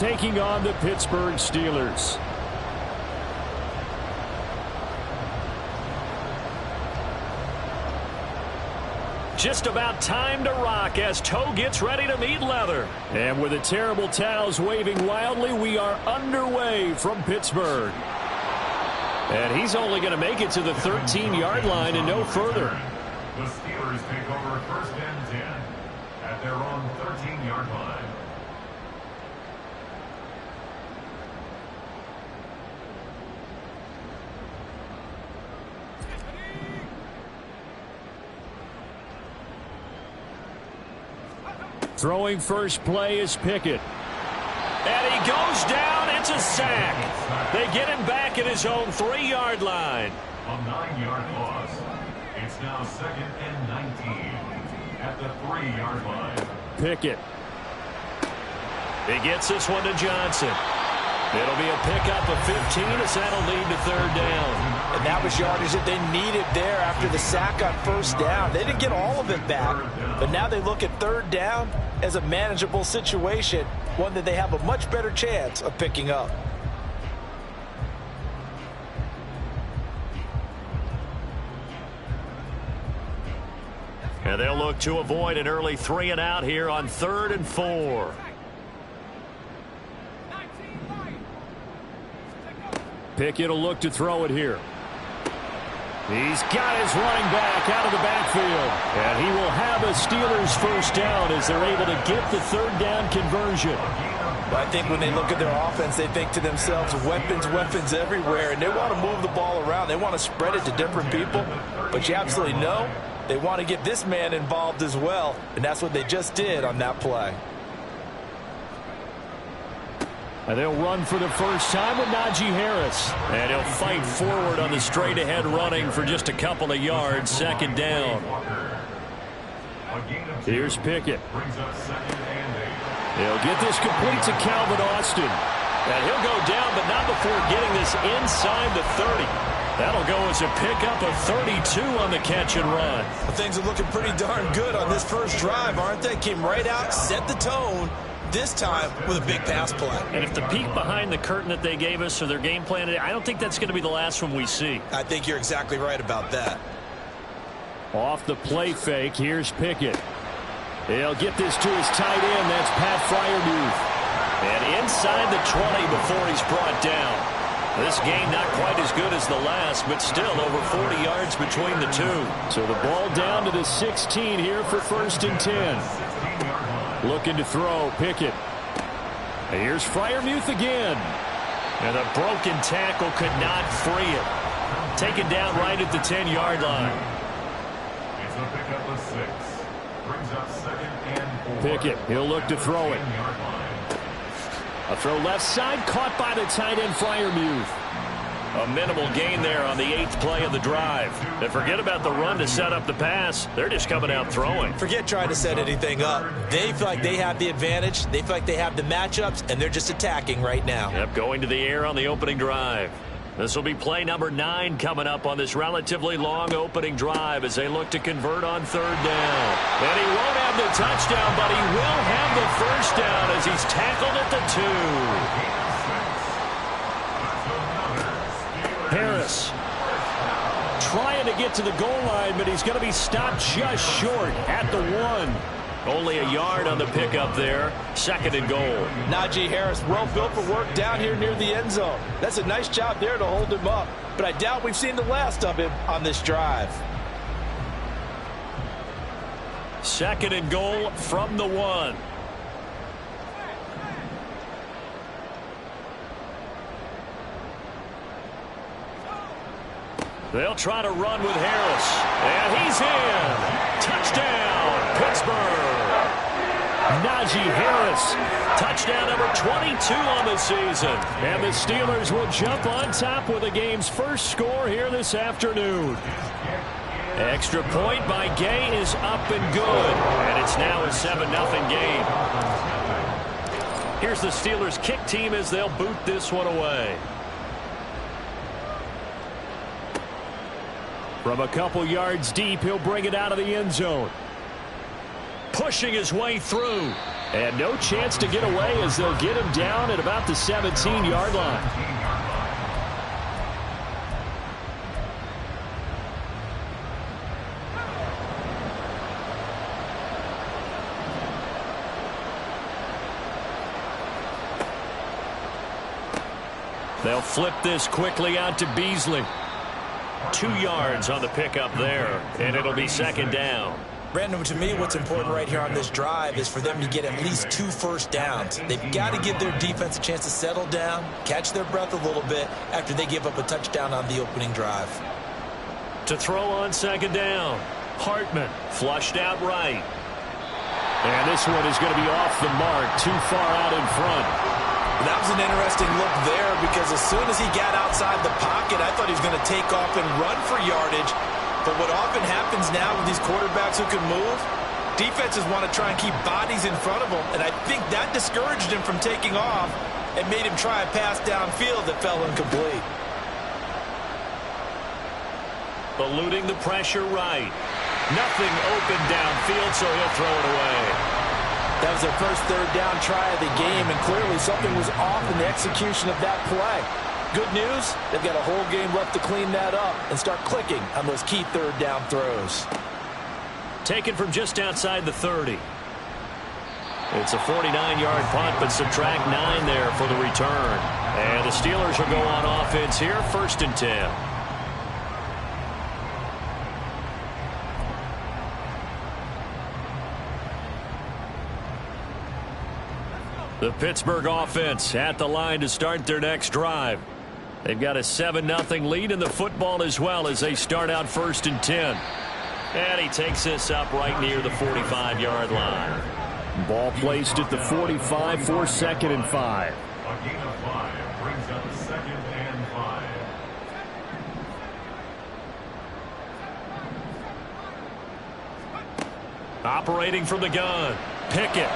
taking on the Pittsburgh Steelers. Just about time to rock as toe gets ready to meet leather. And with the terrible towels waving wildly, we are underway from Pittsburgh. And he's only going to make it to the 13-yard line and no further. The Steelers take over 1st and 10 at their own 13-yard line. Throwing first play is Pickett. And he goes down. It's a sack. They get him back at his own 3-yard line. A 9-yard loss. It's now 2nd and 19 at the 3-yard line. Pickett. He gets this one to Johnson. It'll be a pickup of 15 as that'll lead to 3rd down. And that was yardage that they needed there after the sack on 1st down. They didn't get all of it back, but now they look at 3rd down as a manageable situation, one that they have a much better chance of picking up. And they'll look to avoid an early 3 and out here on 3rd and 4. Pickett will look to throw it here. He's got his running back out of the backfield. And he will have a Steelers 1st down as they're able to get the 3rd down conversion. I think when they look at their offense, they think to themselves, weapons, weapons everywhere. And they want to move the ball around. They want to spread it to different people. But you absolutely know they want to get this man involved as well. And that's what they just did on that play. And they'll run for the first time with Najee Harris. And he'll fight forward on the straight-ahead running for just a couple of yards. 2nd down. Here's Pickett. He'll get this complete to Calvin Austin. And he'll go down, but not before getting this inside the 30. That'll go as a pickup of 32 on the catch and run. Well, things are looking pretty darn good on this first drive, aren't they? Came right out, set the tone. This time with a big pass play. And if the peek behind the curtain that they gave us or their game plan, I don't think that's going to be the last one we see. I think you're exactly right about that. Off the play fake, here's Pickett. He'll get this to his tight end. That's Pat Freiermuth. And inside the 20 before he's brought down. This game not quite as good as the last, but still over 40 yards between the two. So the ball down to the 16 here for 1st and 10. Looking to throw, Pickett. Here's Freiermuth again. And a broken tackle could not free it. Taken down right at the 10-yard line. It's a pickup of 6. Brings up 2nd and 4. Pickett, he'll look to throw it. A throw left side, caught by the tight end Freiermuth. A minimal gain there on the 8th play of the drive. And forget about the run to set up the pass. They're just coming out throwing. Forget trying to set anything up. They feel like they have the advantage. They feel like they have the matchups, and they're just attacking right now. Yep, going to the air on the opening drive. This will be play number 9 coming up on this relatively long opening drive as they look to convert on 3rd down. And he won't have the touchdown, but he will have the 1st down as he's tackled at the 2. Harris trying to get to the goal line, but he's going to be stopped just short at the 1. Only a yard on the pickup there. 2nd and goal. Najee Harris, well built for work down here near the end zone. That's a nice job there to hold him up, but I doubt we've seen the last of him on this drive. 2nd and goal from the 1. They'll try to run with Harris. And he's in. Touchdown, Pittsburgh. Najee Harris. Touchdown number 22 on the season. And the Steelers will jump on top with the game's first score here this afternoon. Extra point by Gay is up and good. And it's now a 7-0 game. Here's the Steelers kick team as they'll boot this one away. From a couple yards deep, he'll bring it out of the end zone. Pushing his way through. And no chance to get away as they'll get him down at about the 17-yard line. They'll flip this quickly out to Beasley. 2 yards on the pickup there, and it'll be second down. Brandon, to me, what's important right here on this drive is for them to get at least 2 first downs. They've got to give their defense a chance to settle down, catch their breath a little bit after they give up a touchdown on the opening drive. To throw on second down, Hartman flushed out right. And this one is going to be off the mark, too far out in front. That was an interesting look there because as soon as he got outside the pocket, I thought he was going to take off and run for yardage. But what often happens now with these quarterbacks who can move, defenses want to try and keep bodies in front of them, and I think that discouraged him from taking off and made him try a pass downfield that fell incomplete. Eluding the pressure right. Nothing open downfield, so he'll throw it away. That was their first third down try of the game, and clearly something was off in the execution of that play. Good news, they've got a whole game left to clean that up and start clicking on those key third down throws. Taken from just outside the 30. It's a 49-yard punt, but subtract 9 there for the return. And the Steelers will go on offense here, 1st and 10. The Pittsburgh offense at the line to start their next drive. They've got a 7-0 lead in the football as well as they start out 1st and 10. And he takes this up right near the 45-yard line. Ball placed at the 45 for 2nd and 5. A gain of 5 brings up 2nd and 5. Operating from the gun, Pickett.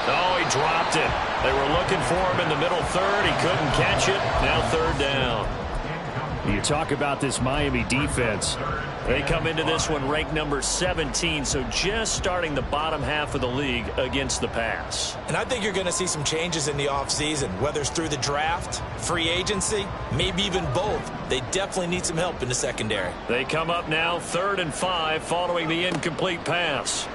Oh, he dropped it. They were looking for him in the middle third. He couldn't catch it. Now 3rd down. You talk about this Miami defense. They come into this one ranked number 17, so just starting the bottom half of the league against the pass. And I think you're going to see some changes in the offseason, whether it's through the draft, free agency, maybe even both. They definitely need some help in the secondary. They come up now 3rd and 5 following the incomplete pass.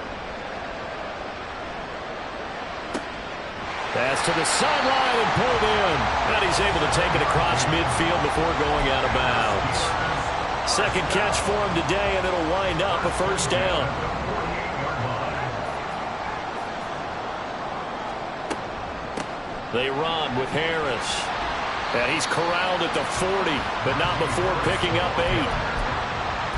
Pass to the sideline and pulled in. And he's able to take it across midfield before going out of bounds. 2nd catch for him today, and it'll wind up a 1st down. They run with Harris. And he's corralled at the 40, but not before picking up 8.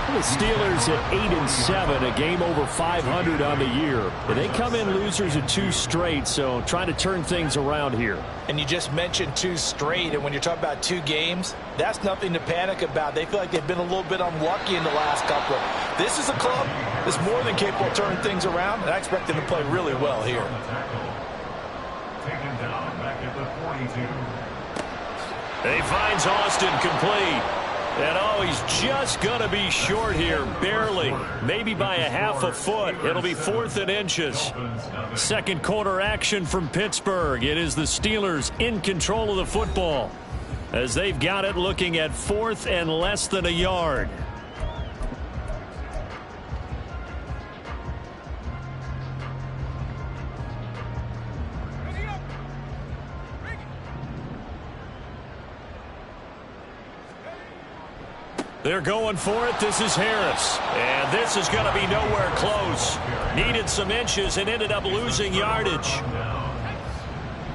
The Steelers at 8-7, a game over 500 on the year. They come in losers of 2 straight, so trying to turn things around here. And you just mentioned 2 straight, and when you're talking about 2 games, that's nothing to panic about. They feel like they've been a little bit unlucky in the last couple. This is a club that's more than capable of turning things around, and I expect them to play really well here. Taken down back at the 42. He finds Austin complete. And oh, he's just going to be short here, barely, maybe by a half a foot. It'll be 4th and inches. 2nd quarter action from Pittsburgh. It is the Steelers in control of the football as they've got it looking at 4th and less than a yard. They're going for it. This is Harris. And this is going to be nowhere close. Needed some inches and ended up losing yardage.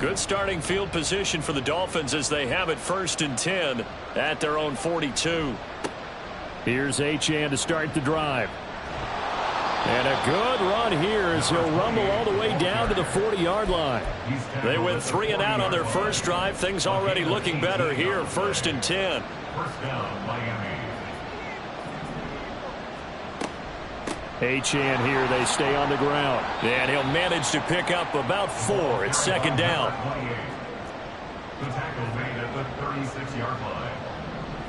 Good starting field position for the Dolphins as they have it 1st and 10 at their own 42. Here's Achane to start the drive. And a good run here as he'll rumble all the way down to the 40-yard line. They went 3 and out on their first drive. Things already looking better here. 1st and 10. First down, Miami. Achane here, they stay on the ground. And he'll manage to pick up about 4. It's 2nd down. The tackle made at the 36-yard line.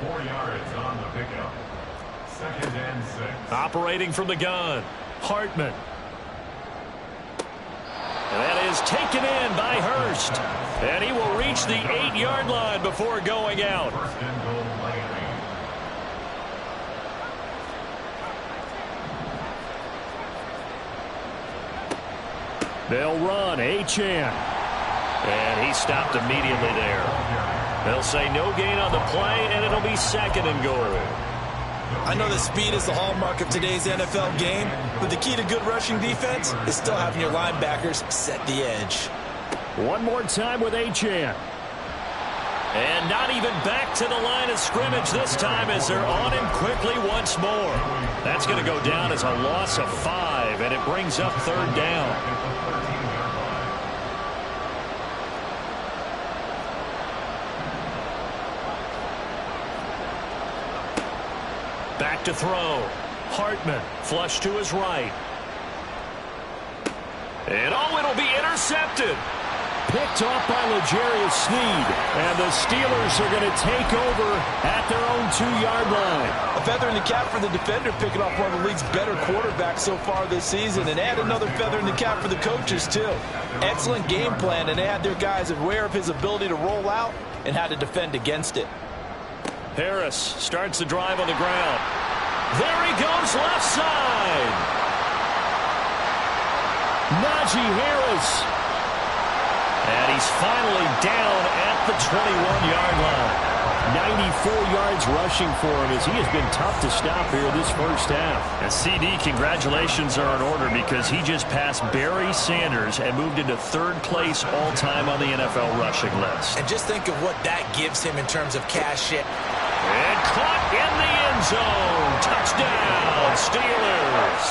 4 yards on the pickup. 2nd and 6. Operating from the gun, Hartman. is taken in by Hurst. And he will reach the 8-yard line before going out. First and goal, Miami. They'll run Achane. And he stopped immediately there. They'll say no gain on the play, and it'll be 2nd and goal. I know that speed is the hallmark of today's NFL game, but the key to good rushing defense is still having your linebackers set the edge. One more time with Achane. And not even back to the line of scrimmage this time as they're on him quickly once more. That's going to go down as a loss of 5, and it brings up 3rd down. Back to throw. Hartman, flush to his right. And it'll be intercepted. Picked off by L'Jarius Sneed. And the Steelers are going to take over at their own 2-yard line. A feather in the cap for the defender, picking off one of the league's better quarterbacks so far this season. And add another feather in the cap for the coaches, too. Excellent game plan, and they had their guys aware of his ability to roll out and how to defend against it. Harris starts the drive on the ground. There he goes, left side. Najee Harris. And he's finally down at the 21-yard line. 94 yards rushing for him as he has been tough to stop here this first half. And CD, congratulations are in order because he just passed Barry Sanders and moved into 3rd place all-time on the NFL rushing list. And just think of what that gives him in terms of cash hit. And caught in the end zone. Touchdown, Steelers.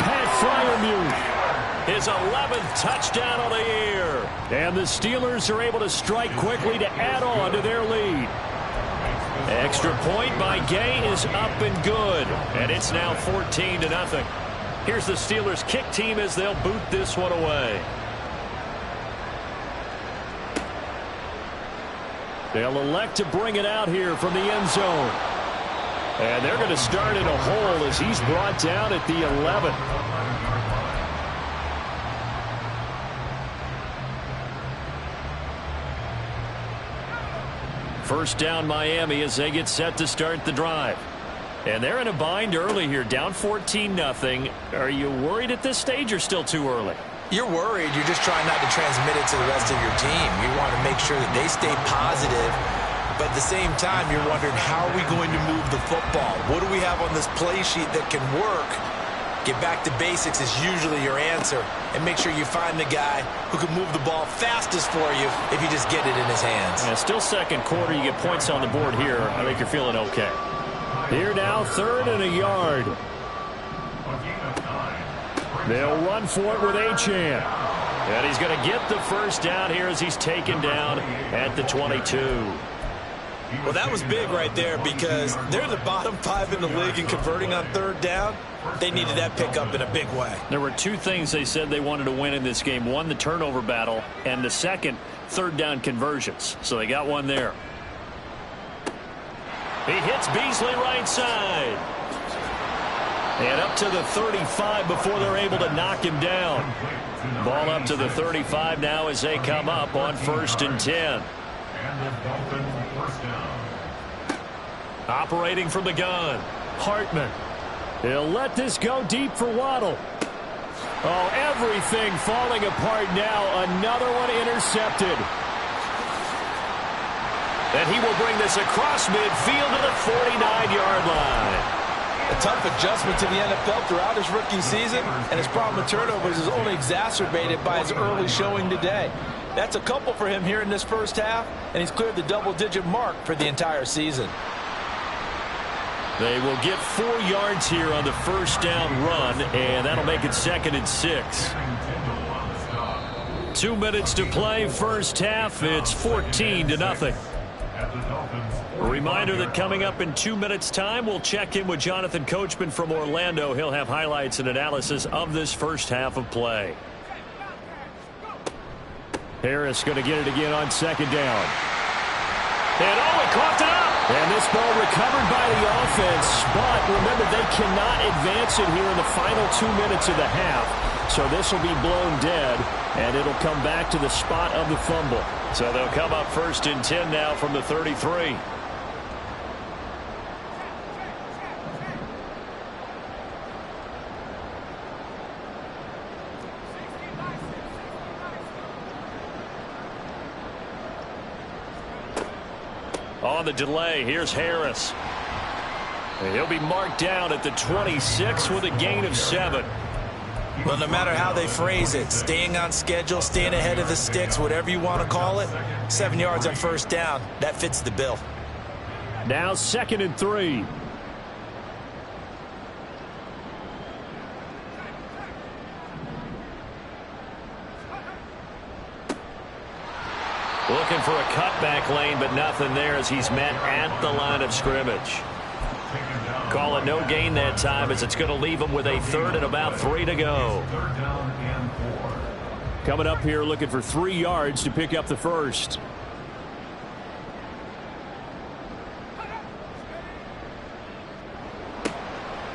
Pat Freiermuth. His 11th touchdown of the year. And the Steelers are able to strike quickly to add on to their lead. Extra point by Gay is up and good. And it's now 14-0. Here's the Steelers kick team as they'll boot this one away. They'll elect to bring it out here from the end zone. And they're going to start in a hole as he's brought down at the 11. First down Miami as they get set to start the drive. And they're in a bind early here, down 14-0. Are you worried at this stage or still too early? You're worried. You're just trying not to transmit it to the rest of your team. You want to make sure that they stay positive. But at the same time, you're wondering, how are we going to move the football? What do we have on this play sheet that can work? Get back to basics is usually your answer. And make sure you find the guy who can move the ball fastest for you if you just get it in his hands. Yeah, still 2nd quarter. You get points on the board here. I think you're feeling okay. Here now, 3rd and a yard. They'll run for it with Achane. And he's going to get the first down here as he's taken down at the 22. Well, that was big right there because they're the bottom 5 in the league in converting on 3rd down. They needed that pickup in a big way. There were 2 things they said they wanted to win in this game. One, the turnover battle, and the second, 3rd down conversions. So they got one there. He hits Beasley right side. And up to the 35 before they're able to knock him down. Ball up to the 35 now as they come up on 1st and 10. Operating from the gun. Hartman. He'll let this go deep for Waddle. Oh, everything falling apart now. Another one intercepted. And he will bring this across midfield to the 49-yard line. A tough adjustment to the NFL throughout his rookie season, and his problem with turnovers is only exacerbated by his early showing today. That's a couple for him here in this first half, and he's cleared the double-digit mark for the entire season. They will get 4 yards here on the first down run, and that'll make it 2nd and 6. 2 minutes to play first half. It's 14-0. A reminder that coming up in 2 minutes' time, we'll check in with Jonathan Coachman from Orlando. He'll have highlights and analysis of this first half of play. Harris going to get it again on 2nd down. And he coughed it up. And this ball recovered by the offense. But remember, they cannot advance it here in the final 2 minutes of the half. So this will be blown dead, and it'll come back to the spot of the fumble. So they'll come up 1st and 10 now from the 33. On the delay, here's Harris. And he'll be marked down at the 26 with a gain of 7. Well, no matter how they phrase it, staying on schedule, staying ahead of the sticks, whatever you want to call it, 7 yards on 1st down, that fits the bill. Now 2nd and 3. Looking for a cutback lane, but nothing there as he's met at the line of scrimmage. Call it no gain that time as it's going to leave him with a 3rd and about 3 to go. Coming up here looking for 3 yards to pick up the 1st.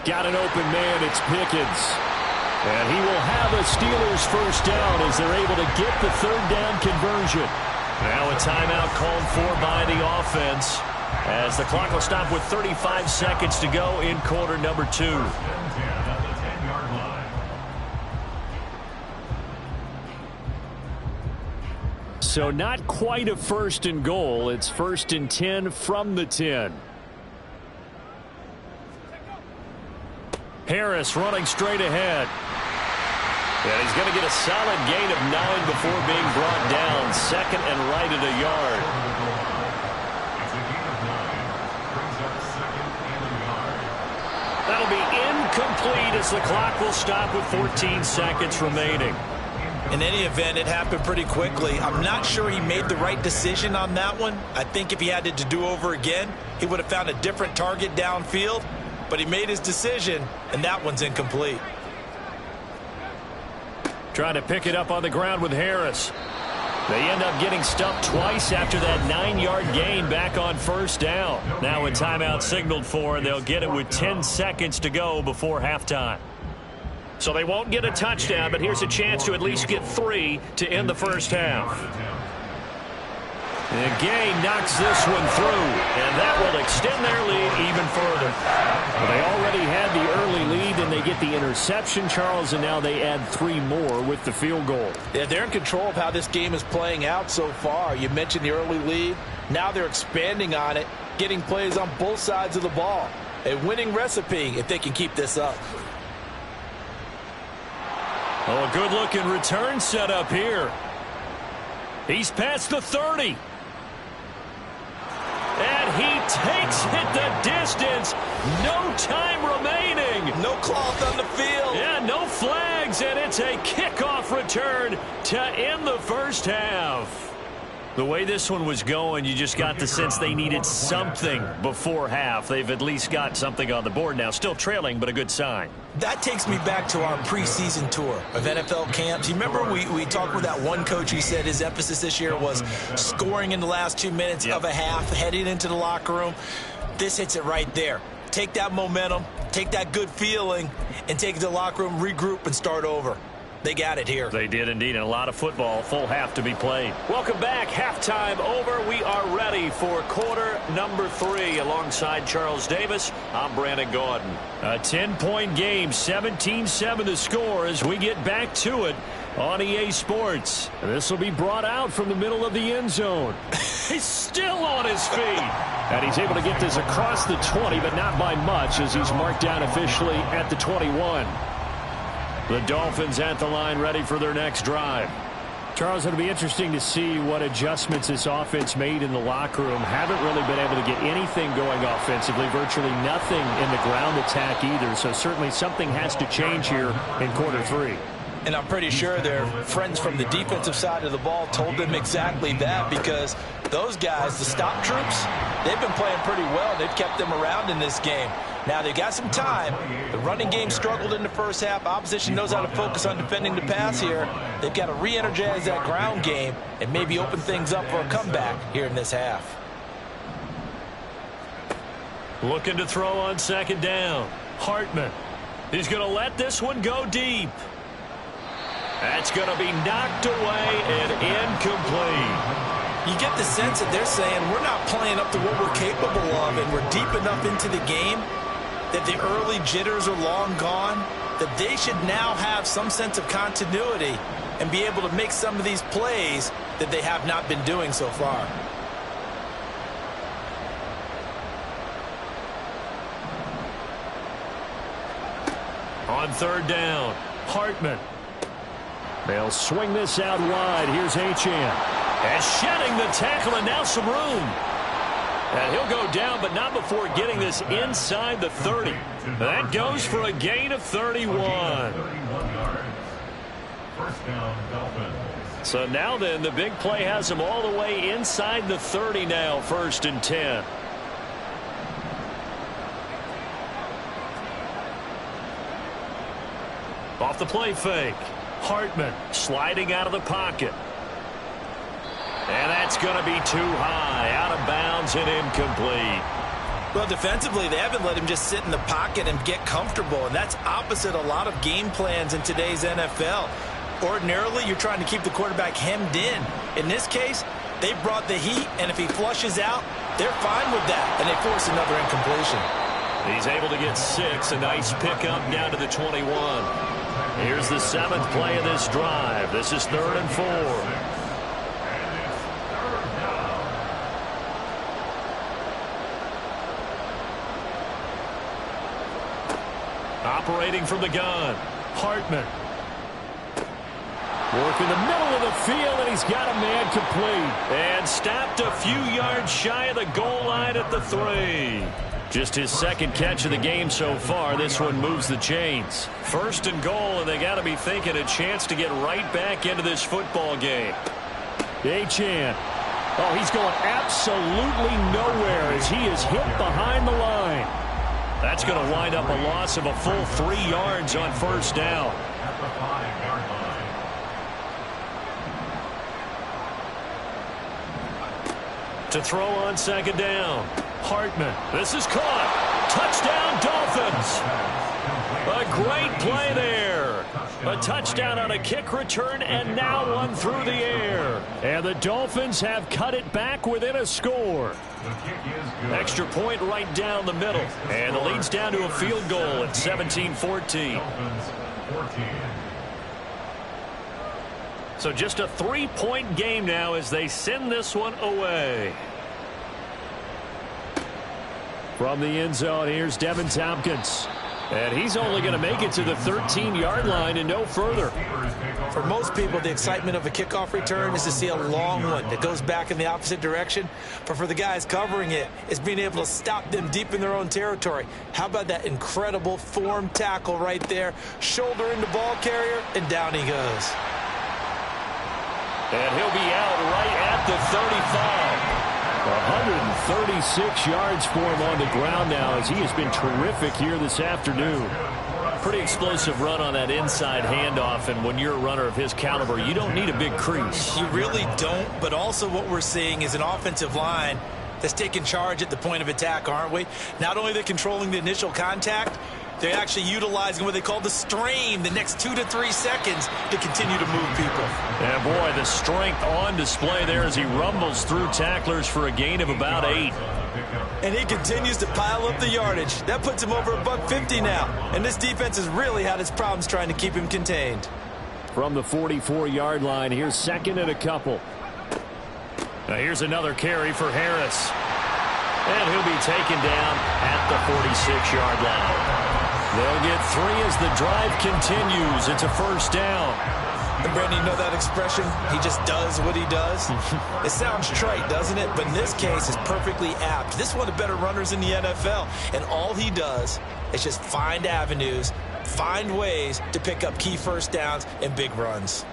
Got an open man, it's Pickens. And he will have a Steelers 1st down as they're able to get the 3rd down conversion. Now a timeout called for by the offense as the clock will stop with 35 seconds to go in quarter number 2. So not quite a 1st and goal. It's 1st and 10 from the 10. Harris running straight ahead. And he's going to get a solid gain of 9 before being brought down. 2nd and right at a yard. That'll be incomplete as the clock will stop with 14 seconds remaining. In any event, it happened pretty quickly. I'm not sure he made the right decision on that one. I think if he had it to do over again, he would have found a different target downfield. But he made his decision, and that one's incomplete. Trying to pick it up on the ground with Harris. They end up getting stumped twice after that 9-yard gain back on 1st down. Now a timeout signaled for, and they'll get it with 10 seconds to go before halftime. So they won't get a touchdown, but here's a chance to at least get 3 to end the 1st half. And Gay knocks this one through, and that will extend their lead even further. Well, they already had the early lead, and they get the interception, Charles, and now they add 3 more with the field goal. Yeah, they're in control of how this game is playing out so far. You mentioned the early lead. Now they're expanding on it, getting plays on both sides of the ball. A winning recipe if they can keep this up. Oh, a good-looking return set up here. He's past the 30. And he takes it the distance. No time remaining. No cloth on the field. Yeah, no flags, and it's a kickoff return to end the 1st half. The way this one was going, you just got the sense they needed something before half. They've at least got something on the board now. Still trailing, but a good sign. That takes me back to our preseason tour of NFL camps. You remember we talked with that one coach who said his emphasis this year was scoring in the last 2 minutes of a half, heading into the locker room. This hits it right there. Take that momentum, take that good feeling, and take it to the locker room, regroup, and start over. They got it here. They did indeed, and a lot of football, full half to be played. Welcome back. Halftime over. We are ready for quarter number 3. Alongside Charles Davis, I'm Brandon Gaudin. A 10-point game, 17-7 the score as we get back to it on EA Sports. And this will be brought out from the middle of the end zone. He's still on his feet. And he's able to get this across the 20, but not by much as he's marked down officially at the 21. The Dolphins at the line ready for their next drive. Charles, it'll be interesting to see what adjustments this offense made in the locker room. Haven't really been able to get anything going offensively, virtually nothing in the ground attack either. So certainly something has to change here in quarter 3. And I'm pretty sure their friends from the defensive side of the ball told them exactly that, because those guys, the stop troops, they've been playing pretty well. They've kept them around in this game. Now, they got some time. The running game struggled in the 1st half. Opposition knows how to focus on defending the pass here. They've got to re-energize that ground game and maybe open things up for a comeback here in this half. Looking to throw on second down. Hartman. He's going to let this one go deep. That's going to be knocked away and incomplete. You get the sense that they're saying we're not playing up to what we're capable of, and we're deep enough into the game that the early jitters are long gone, that they should now have some sense of continuity and be able to make some of these plays that they have not been doing so far. On third down, Hartman. They'll swing this out wide. Here's Achane. And shedding the tackle, and now some room. And he'll go down, but not before getting this inside the 30. That goes for a gain of 31. So now then, the big play has him all the way inside the 30 now, 1st and 10. Off the play fake. Hartman sliding out of the pocket. And that's going to be too high, out of bounds and incomplete. Well, defensively, they haven't let him just sit in the pocket and get comfortable, and that's opposite a lot of game plans in today's NFL. Ordinarily, you're trying to keep the quarterback hemmed in. In this case, they brought the heat, and if he flushes out, they're fine with that, and they force another incompletion. He's able to get 6, a nice pickup down to the 21. Here's the 7th play of this drive. This is 3rd and 4. Operating from the gun, Hartman. Working the middle of the field, and he's got a man complete. And stopped a few yards shy of the goal line at the 3. Just his 2nd catch of the game so far. This one moves the chains. 1st and goal, and they got to be thinking a chance to get right back into this football game. Achane. Oh, he's going absolutely nowhere as he is hit behind the line. That's going to wind up a loss of a full 3 yards on 1st down. At the 5-yard line. To throw on 2nd down. Hartman. This is caught. Touchdown, Dolphins. A great play there. A touchdown on a kick return, and now one through the air. And the Dolphins have cut it back within a score. Extra point right down the middle. And the lead's down to a field goal at 17-14. So just a 3-point game now as they send this one away. From the end zone, here's Devin Tompkins. And he's only going to make it to the 13-yard line and no further. For most people, the excitement of a kickoff return is to see a long one that goes back in the opposite direction. But for the guys covering it, it's being able to stop them deep in their own territory. How about that incredible form tackle right there? Shoulder into ball carrier, and down he goes. And he'll be out right at the 35. 136 yards for him on the ground now as he has been terrific here this afternoon. Pretty explosive run on that inside handoff, and when you're a runner of his caliber, you don't need a big crease. You really don't, but also what we're seeing is an offensive line that's taking charge at the point of attack, aren't we? Not only are they controlling the initial contact, they're actually utilizing what they call the strain the next 2 to 3 seconds to continue to move people. And boy, the strength on display there as he rumbles through tacklers for a gain of about 8. And he continues to pile up the yardage. That puts him over $150 now. And this defense has really had its problems trying to keep him contained. From the 44-yard line, here's 2nd and a couple. Now here's another carry for Harris. And he'll be taken down at the 46-yard line. They'll get 3 as the drive continues. It's a 1st down. And Brandon, you know that expression? He just does what he does. It sounds trite, doesn't it? But in this case, it's perfectly apt. This is one of the better runners in the NFL. And all he does is just find avenues, find ways to pick up key 1st downs and big runs.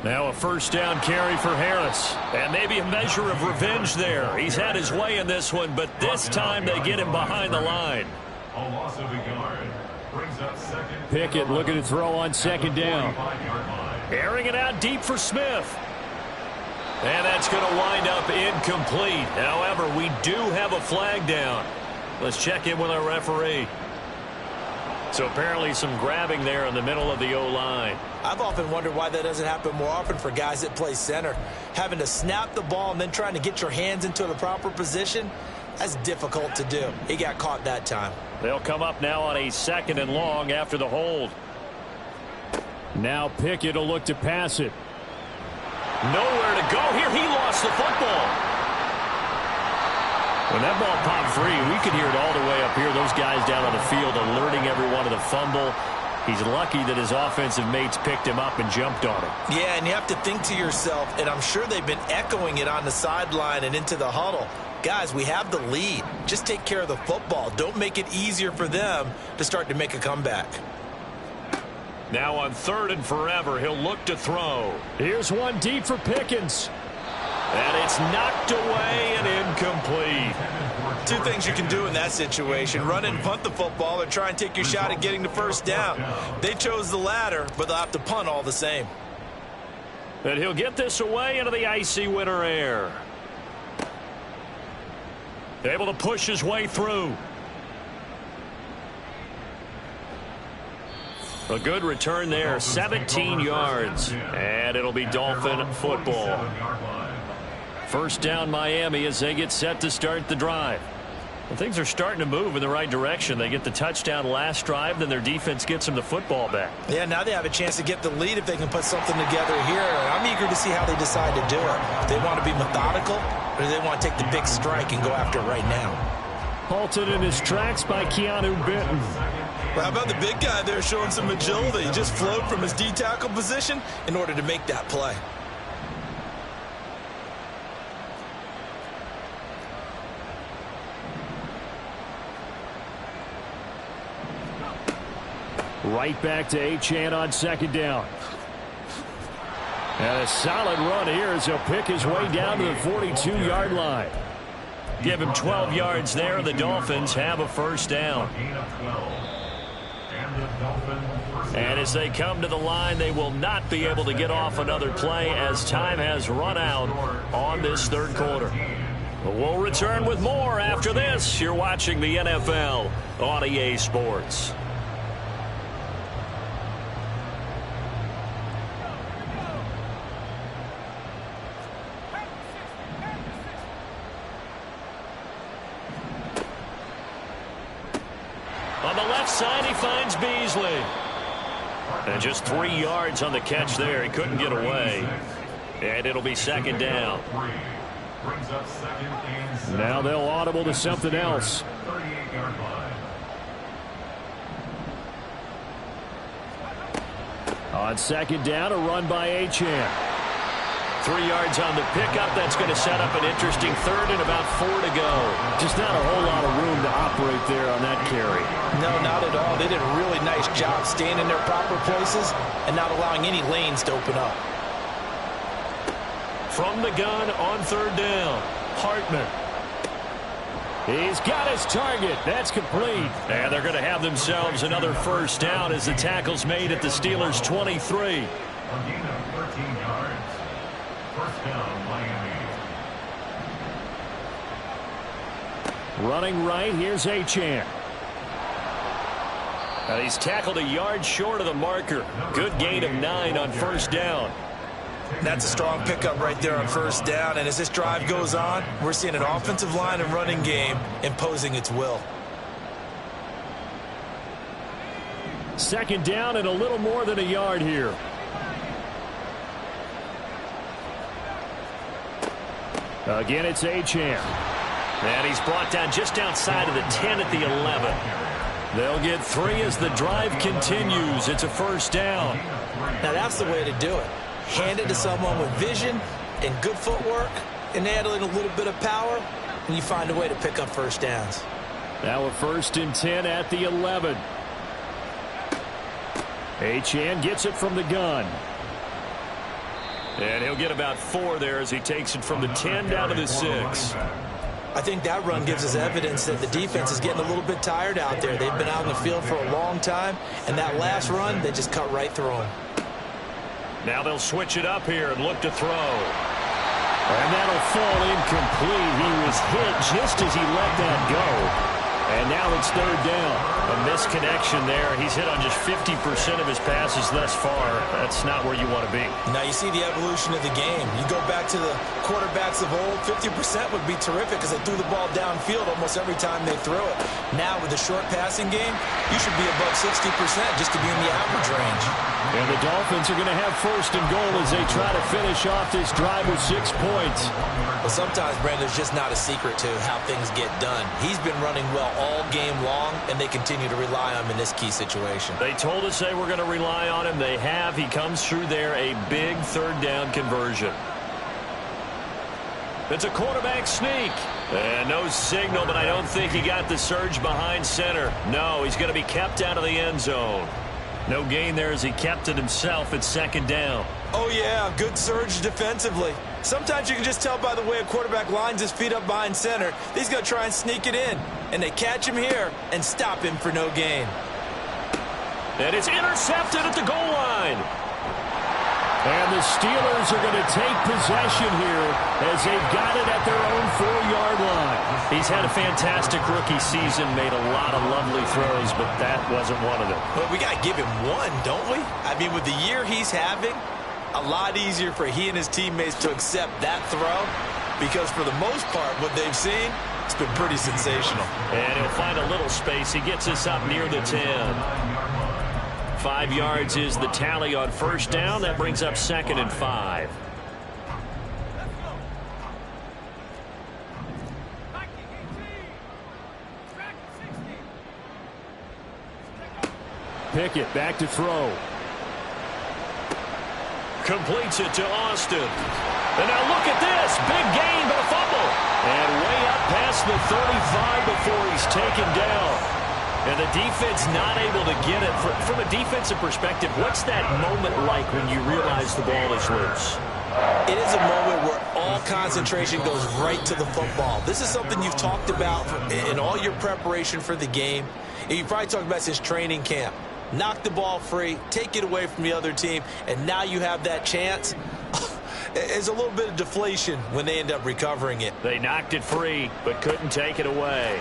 Now a 1st down carry for Harris. And maybe a measure of revenge there. He's had his way in this one, but this time they get him behind the line. A loss of a yard. Brings up 2nd. Pickett looking to throw on 2nd down. Airing it out deep for Smith. And that's going to wind up incomplete. However, we do have a flag down. Let's check in with our referee. So apparently some grabbing there in the middle of the O-line. I've often wondered why that doesn't happen more often for guys that play center. Having to snap the ball and then trying to get your hands into the proper position, that's difficult to do. He got caught that time. They'll come up now on a 2nd and long after the hold. Now Pickett will look to pass it. Nowhere to go here. He lost the football. When that ball popped free, we could hear it all the way up here. Those guys down on the field alerting everyone of the fumble. He's lucky that his offensive mates picked him up and jumped on him. Yeah, and you have to think to yourself, and I'm sure they've been echoing it on the sideline and into the huddle. Guys, we have the lead. Just take care of the football. Don't make it easier for them to start to make a comeback. Now on 3rd and forever, he'll look to throw. Here's one deep for Pickens. And it's knocked away and incomplete. Two things you can do in that situation: run and punt the football, or try and take your shot at getting the first down. They chose the latter, but they'll have to punt all the same. And he'll get this away into the icy winter air. Able to push his way through. A good return there, 17 yards. And it'll be Dolphin football. First down Miami as they get set to start the drive. Well, things are starting to move in the right direction. They get the touchdown last drive, then their defense gets them the football back. Yeah, now they have a chance to get the lead if they can put something together here. I'm eager to see how they decide to do it. Do they want to be methodical, or do they want to take the big strike and go after it right now? Halted in his tracks by Keanu Benton. Well, how about the big guy there showing some agility? He just flowed from his D-tackle position in order to make that play. Right back to Achane on 2nd down. And a solid run here as he'll pick his way down to the 42-yard line. Give him 12 yards there. The Dolphins have a first down. And as they come to the line, they will not be able to get off another play as time has run out on this 3rd quarter. But we'll return with more after this. You're watching the NFL on EA Sports. On the left side, he finds Beasley. And just 3 yards on the catch there. He couldn't get away. And it'll be 2nd down. Now they'll audible to something else. On 2nd down, a run by Achane. 3 yards on the pickup. That's going to set up an interesting 3rd and about 4 to go. Just not a whole lot of room to operate there on that carry. No, not at all. They did a really nice job staying in their proper places and not allowing any lanes to open up. From the gun on 3rd down, Hartman. He's got his target. That's complete. And they're going to have themselves another first down as the tackle's made at the Steelers' 23. Running right, here's Achane. And he's tackled a yard short of the marker. Good gain of 9 on 1st down. That's a strong pickup right there on 1st down. And as this drive goes on, we're seeing an offensive line and running game imposing its will. 2nd down and a little more than a yard here. Again, it's Achane. And he's brought down just outside of the 10 at the 11. They'll get 3 as the drive continues. It's a first down. Now that's the way to do it. Hand it to someone with vision and good footwork, and add in a little bit of power, and you find a way to pick up first downs. Now a 1st and 10 at the 11. Achane gets it from the gun. And he'll get about 4 there as he takes it from the 10 down to the 6. I think that run gives us evidence that the defense is getting a little bit tired out there. They've been out in the field for a long time, and that last run, they just cut right through them. Now they'll switch it up here and look to throw. And that'll fall incomplete. He was hit just as he let that go. And now it's third down. A misconnection there. He's hit on just 50% of his passes thus far. That's not where you want to be. Now you see the evolution of the game. You go back to the quarterbacks of old, 50% would be terrific because they threw the ball downfield almost every time they threw it. Now with the short passing game, you should be above 60% just to be in the average range. And the Dolphins are going to have first and goal as they try to finish off this drive with 6 points. Well, sometimes, Brandon, there's just not a secret to how things get done. He's been running well all game long, and they continue to rely on him in this key situation. They told us they were going to rely on him. They have. He comes through there, a big third down conversion. It's a quarterback sneak. And no signal, but I don't think he got the surge behind center. No, he's going to be kept out of the end zone. No gain there as he kept it himself at second down. Oh, yeah, good surge defensively. Sometimes you can just tell by the way a quarterback lines his feet up behind center. He's going to try and sneak it in. And they catch him here and stop him for no gain. And it's intercepted at the goal line. And the Steelers are going to take possession here as they've got it at their own 4-yard line. He's had a fantastic rookie season, made a lot of lovely throws, but that wasn't one of them. But we got to give him one, don't we? I mean, with the year he's having, a lot easier for he and his teammates to accept that throw because for the most part, what they've seen, it's been pretty sensational. And he'll find a little space. He gets us up near the 10. 5 yards is the tally on first down. That brings up 2nd and 5. Pickett back to throw. Completes it to Austin. And now look at this. Big gain, but a fumble. And way up past the 35 before he's taken down. And the defense not able to get it. From a defensive perspective, what's that moment like when you realize the ball is loose? It is a moment where all concentration goes right to the football. This is something you've talked about in all your preparation for the game. And you probably talked about since training camp. Knock the ball free, take it away from the other team, and now you have that chance. There's a little bit of deflation when they end up recovering it. They knocked it free, but couldn't take it away.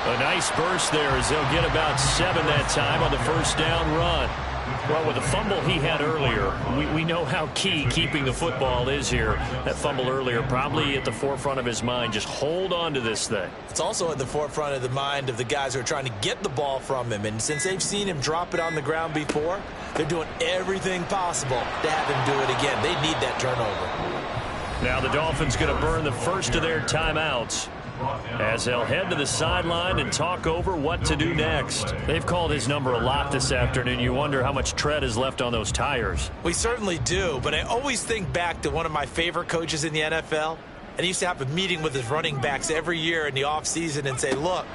A nice burst there as they'll get about 7 that time on the first down run. Well, with the fumble he had earlier, we know how key keeping the football is here. That fumble earlier probably at the forefront of his mind. Just hold on to this thing. It's also at the forefront of the mind of the guys who are trying to get the ball from him. And since they've seen him drop it on the ground before, they're doing everything possible to have him do it again. They need that turnover. Now the Dolphins going to burn the first of their timeouts as they'll head to the sideline and talk over what to do next. They've called his number a lot this afternoon. You wonder how much tread is left on those tires. We certainly do, but I always think back to one of my favorite coaches in the NFL, and he used to have a meeting with his running backs every year in the offseason and say, look,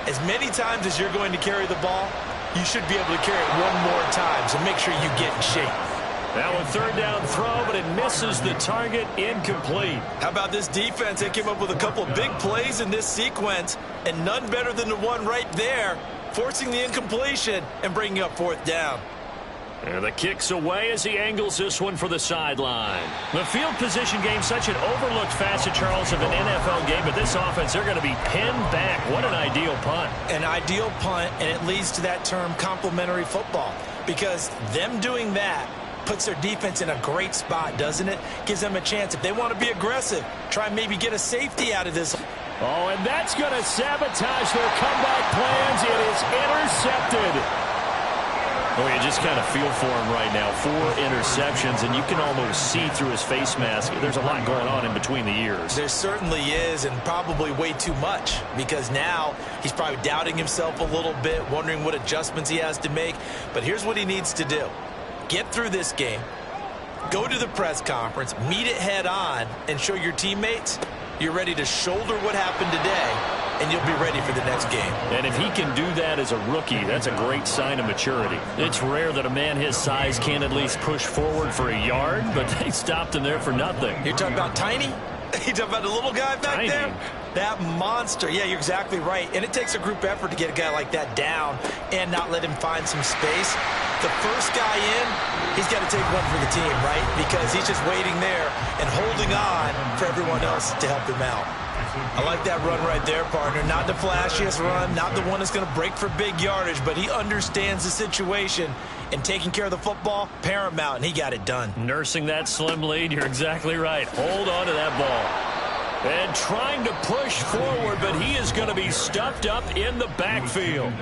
as many times as you're going to carry the ball, you should be able to carry it one more time, so make sure you get in shape. Now a third down throw, but it misses the target. Incomplete. How about this defense? They came up with a couple of big plays in this sequence, and none better than the one right there, forcing the incompletion and bringing up 4th down. And the kick's away as he angles this one for the sideline. The field position game, such an overlooked facet, Charles, of an NFL game, but this offense, they're going to be pinned back. What an ideal punt. An ideal punt, and it leads to that term complementary football, because them doing that puts their defense in a great spot, doesn't it? Gives them a chance. If they want to be aggressive, try and maybe get a safety out of this. Oh, and that's going to sabotage their comeback plans. It is intercepted. Oh, you just kind of feel for him right now. 4 interceptions, and you can almost see through his face mask. There's a lot going on in between the ears. There certainly is, and probably way too much, because now he's probably doubting himself a little bit, wondering what adjustments he has to make. But here's what he needs to do. Get through this game, go to the press conference, meet it head on, and show your teammates you're ready to shoulder what happened today, and you'll be ready for the next game. And if he can do that as a rookie, that's a great sign of maturity. It's rare that a man his size can at least push forward for a yard, but they stopped him there for nothing. You're talking about tiny? You talking about the little guy back there? That monster. Yeah, you're exactly right. And it takes a group effort to get a guy like that down and not let him find some space. the first guy in, he's got to take one for the team, right? Because he's just waiting there and holding on for everyone else to help him out. I like that run right there, partner. Not the flashiest run, not the one that's going to break for big yardage, but he understands the situation, and taking care of the football, paramount, and he got it done. Nursing that slim lead, you're exactly right. Hold on to that ball. And trying to push forward, but he is going to be stuffed up in the backfield.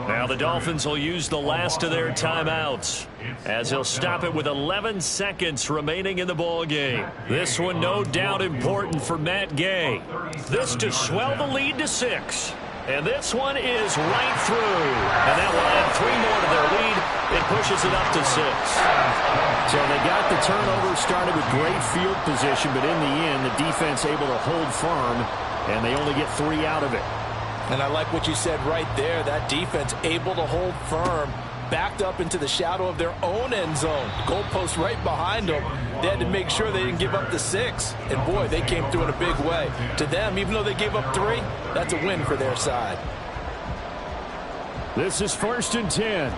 Now the Dolphins will use the last of their timeouts, as he'll stop it with 11 seconds remaining in the ball game. This one no doubt important for Matt Gay. This to swell the lead to 6. And this one is right through. And that will add 3 more to their lead. It pushes it up to 6. So they got the turnover started with great field position, but in the end, the defense able to hold firm, and they only get 3 out of it. And I like what you said right there. That defense able to hold firm, backed up into the shadow of their own end zone. Goalpost right behind them. They had to make sure they didn't give up the 6. And, boy, they came through in a big way. To them, even though they gave up 3, that's a win for their side. This is 1st and 10.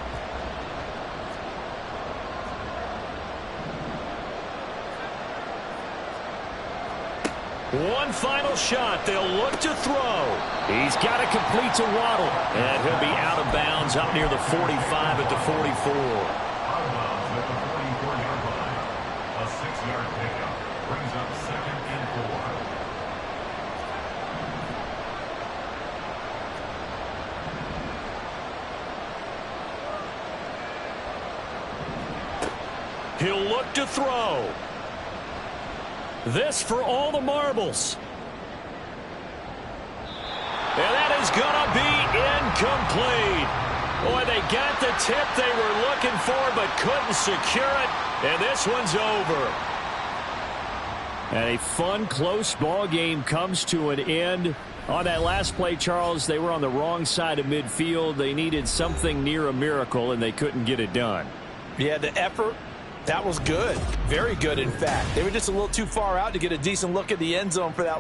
One final shot. They'll look to throw. He's got to complete to Waddle. And he'll be out of bounds up near the 45 at the 44. Out of bounds at the 44-yard line. A 6-yard pickup brings up 2nd and 4. He'll look to throw. This for all the marbles. And that is going to be incomplete. Boy, they got the tip they were looking for, but couldn't secure it. And this one's over. And a fun, close ball game comes to an end. On that last play, Charles, they were on the wrong side of midfield. They needed something near a miracle, and they couldn't get it done. Yeah, the effort, that was good. Very good, in fact. They were just a little too far out to get a decent look at the end zone for that